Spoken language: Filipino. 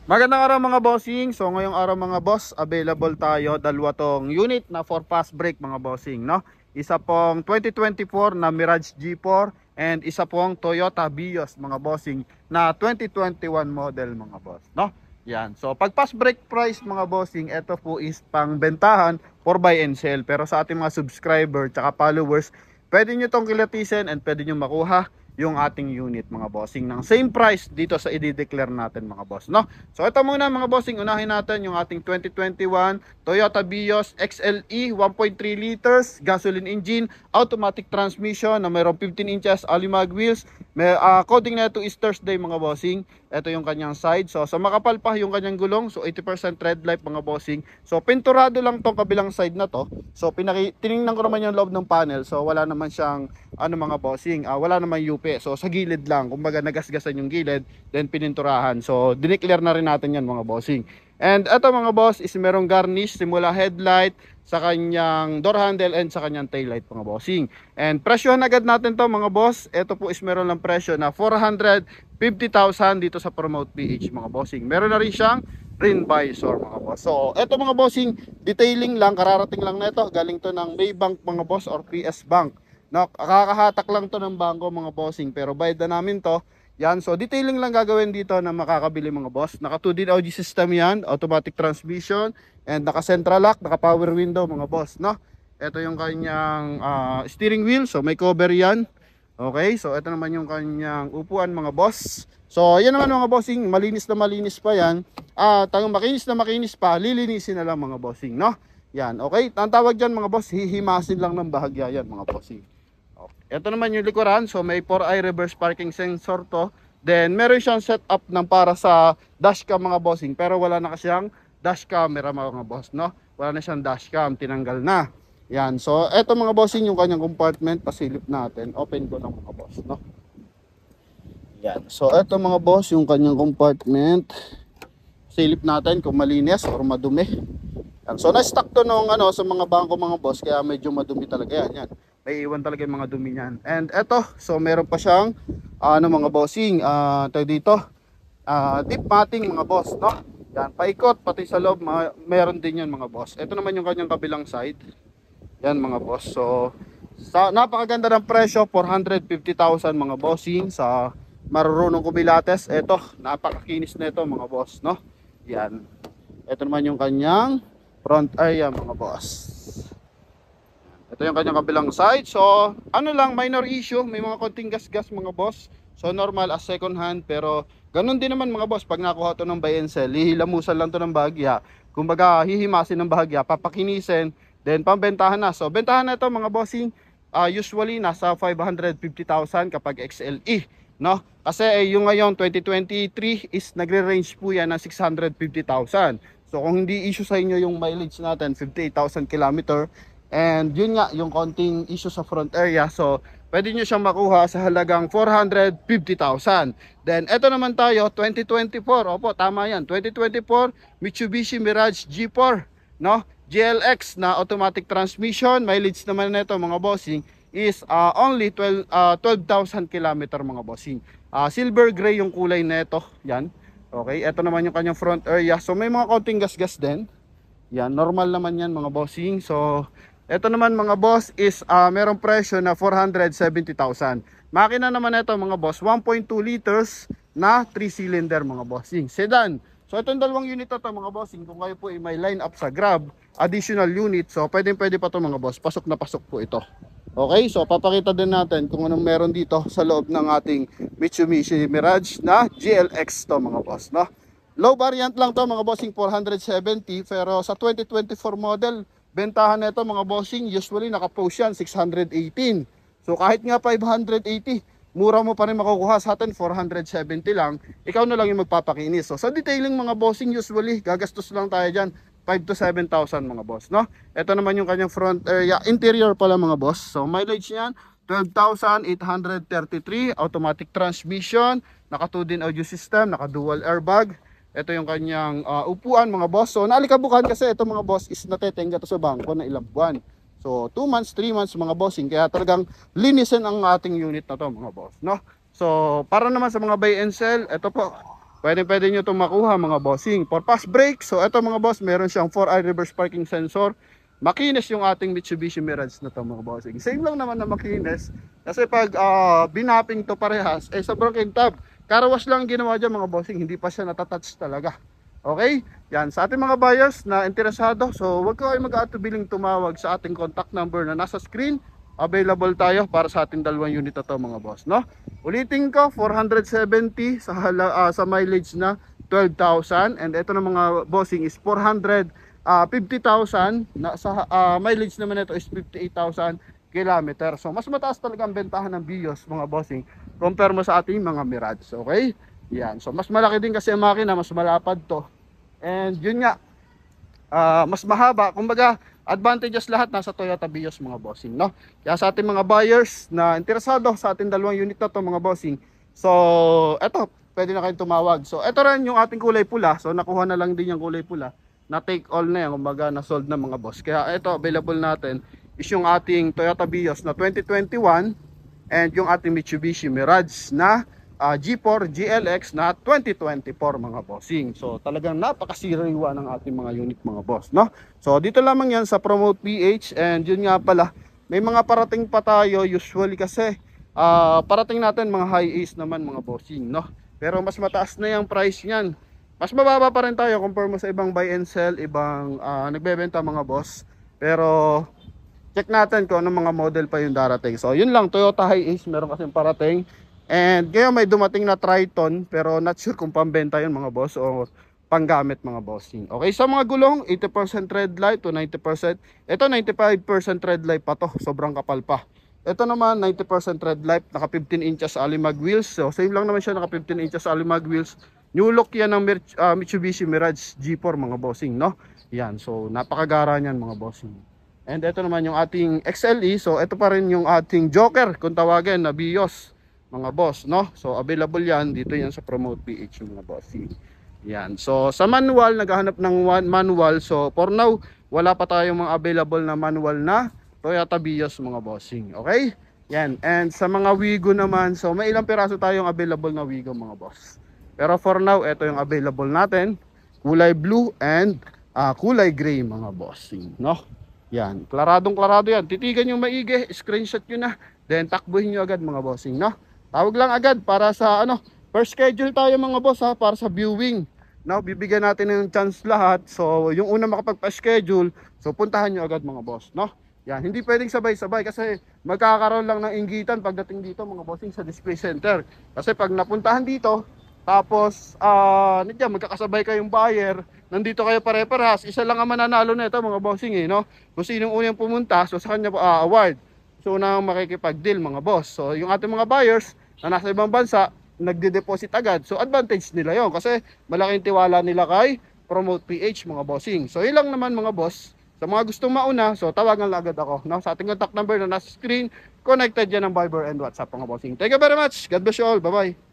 Magandang araw mga bossing. So ngayong araw mga boss, available tayo dalawa tong unit na for fast break mga bossing, no? Isa pong 2024 na Mirage G4 and isa pong Toyota Vios mga bossing na 2021 model mga boss, no? Yan. So pag fast break price mga bossing, ito po is pang bentahan for buy and sell. Pero sa ating mga subscriber tsaka followers, pwede nyo tong kilatisin and pwede nyo makuha yung ating unit mga bossing ng same price dito sa i-declare natin mga boss, no? So ito muna mga bossing, unahin natin yung ating 2021 Toyota Vios XLE 1.3 liters gasoline engine, automatic transmission na mayroong 15 inches alimag wheels. May coding na ito is Thursday mga bossing. Ito yung kanyang side. So sa makapal pa yung kanyang gulong. So 80% red light mga bossing. So pinturado lang tong kabilang side na to. So tiningnan ko naman yung loob ng panel. So wala naman siyang mga bossing, wala naman UP. So sa gilid lang, kumbaga nagasgasan yung gilid, then pininturahan. So dineclare na rin natin yan mga bossing. And ito mga boss is merong garnish simula headlight sa kanyang door handle and sa kanyang tail light mga bossing. And presyohan agad natin to mga boss. Ito po is meron lang presyo na 450,000 dito sa Promote PH mga bossing. Meron na rin siyang rim visor mga boss. So ito mga bossing, detailing lang, kararating lang na ito. Galing to ng Maybank mga boss or PS Bank. No, kakahatak lang to ng bangko mga bossing, pero bayad na namin to. Yan, so detailing lang gagawin dito na makakabili mga boss. Naka 2D audio system yan, automatic transmission, and naka central lock, naka power window mga boss, no? Ito yung kanyang steering wheel, so may cover yan. Okay, so ito naman yung kanyang upuan mga boss. So yan naman mga bossing, malinis na malinis pa yan. Tangang makinis na makinis pa, lilinisin na lang mga bossing, no? Yan, okay, ang tawag dyan mga boss, hihimasin lang ng bahagya yan mga bossing. Ito naman yung likuran, so may 4i reverse parking sensor to. Then meron siyang setup ng para sa dashcam mga bossing, pero wala na kasiyang dash camera mga boss, no? Wala na siyang dashcam, tinanggal na. Yan, so eto mga bossing yung kanyang compartment, pasilip natin. Open ko lang mga boss, no? Yan, so eto mga boss yung kanyang compartment. Silip natin kung malinis or madumi. Yan, so na-stock to nung sa mga bangko mga boss, kaya medyo madumi talaga yan. Yan. May iwan talaga yung mga dumi niyan. And eto, so meron pa siyang mga bossing, tayo dito, deep matting mga boss, no? Yan, paikot pati sa loob, meron din yan mga boss. Ito naman yung kanyang kabilang side. Yan mga boss. So napakaganda ng presyo, 450,000 mga bossing sa marurunong kumilates. Ito, napakakinis na ito mga boss, no? Yan. Ito naman yung kanyang front area mga boss. Ito yung kanyang kabilang side. So ano lang, minor issue, may mga konting gas-gas mga boss. So normal as second hand, pero ganun din naman mga boss. Pag nakuha to ng buy and sell, hihilamusan lang to ng bahagya. Kumbaga hihimasin ng bahagya, papakinisin, then pambentahan na. So bentahan na ito mga bossing, usually nasa 550,000 kapag XLE, no? Kasi yung ngayon 2023 is nagre-range po yan ng 650,000. So kung hindi issue sa inyo yung mileage natin, 58,000 km, and yun nga yung konting issue sa front area, so pwede nyo siyang makuha sa halagang 450,000. Then eto naman tayo, 2024. Opo, tama yan, 2024 Mitsubishi Mirage G4, no? GLX na automatic transmission. Mileage naman nito mga bossing is only 12,000 km mga bossing. Silver gray yung kulay nito. Yan. Okay, eto naman yung kanyang front area. So may mga konting gas-gas din. Yan, normal naman yan mga bossing. So ito naman mga boss is merong presyo na 470,000. Makina naman ito mga boss, 1.2 liters na 3 cylinder mga bossing, sedan. So itong dalawang unit ito mga bossing, kung kayo po ay may line up sa Grab, additional unit, so pwede pa to mga boss, pasok na pasok po ito. Okay, so papakita din natin kung anong meron dito sa loob ng ating Mitsubishi Mirage na GLX to mga boss, no? Low variant lang to mga bossing, 470, pero sa 2024 model, bentahan nito mga bossing, usually naka-post yan 618. So kahit nga 580, mura mo pa rin makukuha sa atin, 470 lang. Ikaw na lang yung magpapakinis. So sa detailing mga bossing, usually gagastos lang tayo dyan 5 to 7,000 mga boss, no? Ito naman yung kanyang front area, interior pala mga boss. So mileage niyan 12,833, automatic transmission, naka 2D audio system, naka dual airbag. Ito yung kanyang upuan mga boss. So naalikabukan kasi ito mga boss is natetengga to sa bangko na ilang buwan. So 2 months, 3 months mga bossing. Kaya talagang linisin ang ating unit na to mga boss, no? So para naman sa mga buy and sell, ito po, pwede nyo itong makuha mga bossing. For fast brake, so ito mga boss, meron siyang 4i reverse parking sensor. Makinis yung ating Mitsubishi Mirage na to mga bossing. Same lang naman na makinis. Kasi pag binapping to parehas, sobrang kintab. Karawas lang ginawa dyan mga bossing, hindi pa siya natatouch talaga. Okay? Yan, sa ating mga buyers na interesado, so wag kayo mag-aatubiling tumawag sa ating contact number na nasa screen. Available tayo para sa ating dalawang unit na to mga boss, no? Ulitin ko, 470 sa mileage na 12,000, and ito na mga bossing is 450,000 na sa mileage naman ito is 58,000 kilometer. So mas mataas talaga ang bentahan ng Vios mga bossing compare mo sa ating mga Mirage. Okay? Yan. So mas malaki din kasi ang makina, mas malapad to. And yun nga, mas mahaba. Kumbaga, advantages lahat nasa Toyota Vios mga bossing, no? Kaya sa ating mga buyers na interesado sa ating dalawang unit na to mga bossing, so eto, pwede na kayong tumawag. So eto rin yung ating kulay pula. So nakuha na lang din yung kulay pula. Na take all na yan, kumbaga na sold na mga boss. Kaya eto, available natin is yung ating Toyota Vios na 2021 and yung ating Mitsubishi Mirage na G4 GLX na 2024 mga bossing. So talagang napakasiriwa ng ating mga unit mga boss, no? So dito lamang yan sa Promote PH, and yun nga pala, may mga parating pa tayo usually kasi parating natin mga high ace naman mga bossing, no? Pero mas mataas na yung price niyan. Mas mababa pa rin tayo compare mo sa ibang buy and sell, ibang nagbebenta mga boss. Pero check natin kung anong mga model pa yung darating. So yun lang, Toyota High Ace meron kasing parating. And ngayon may dumating na Triton, pero not sure kung pambenta yun mga boss o panggamit mga bossing. Okay, sa mga gulong, 80% red light to 90%. Ito 95% red light pa to, sobrang kapal pa. Ito naman 90% red light, naka 15 inches Alimag wheels. So same lang naman siya, naka 15 inches Alimag wheels. New look yan ng Mitsubishi Mirage G4 mga bossing, no? Yan, so napakagara niyan mga bossing. And ito naman yung ating XLE. So ito pa rin yung ating Joker kung tawagin na Vios mga boss, no? So available yan dito yan sa Promote PH mga bossing. Yan. So sa manual, naghahanap ng manual. So for now, wala pa tayong mga available na manual na Toyota Vios mga bossing. Okay? Yan. And sa mga Wigo naman, so may ilang piraso tayong available na Wigo mga boss. Pero for now, ito yung available natin. Kulay blue and kulay gray mga bossing, no? Yan. Klaradong klarado yan. Titigan yung maigi, screenshot nyo na. Then takbuhin nyo agad mga bossing, no? Tawag lang agad para sa first schedule tayo mga boss ha, para sa viewing. Now, bibigyan natin ng chance lahat. So, yung una makapagpa-schedule, so puntahan nyo agad mga boss, no? Yan, hindi pwedeng sabay-sabay kasi magkakaroon lang ng inggitan pagdating dito mga bossing sa display center. Kasi pag napuntahan dito, tapos magkakasabay kayong buyer, nandito kayo pare-parehas, isa lang ang mananalo na ito mga bossing no? Kung sinong unang pumunta, so sa kanya award. So unang makikipag-deal mga boss. So yung ating mga buyers na nasa ibang bansa, nagde-deposit agad. So advantage nila yon kasi malaking tiwala nila kay Promote PH mga bossing. So yun lang naman mga boss. Sa mga gustong mauna, so tawagan lang agad ako, no? Sa ating contact number na nasa screen, connected yan ng Viber and WhatsApp mga bossing. Thank you very much. God bless you all. Bye-bye.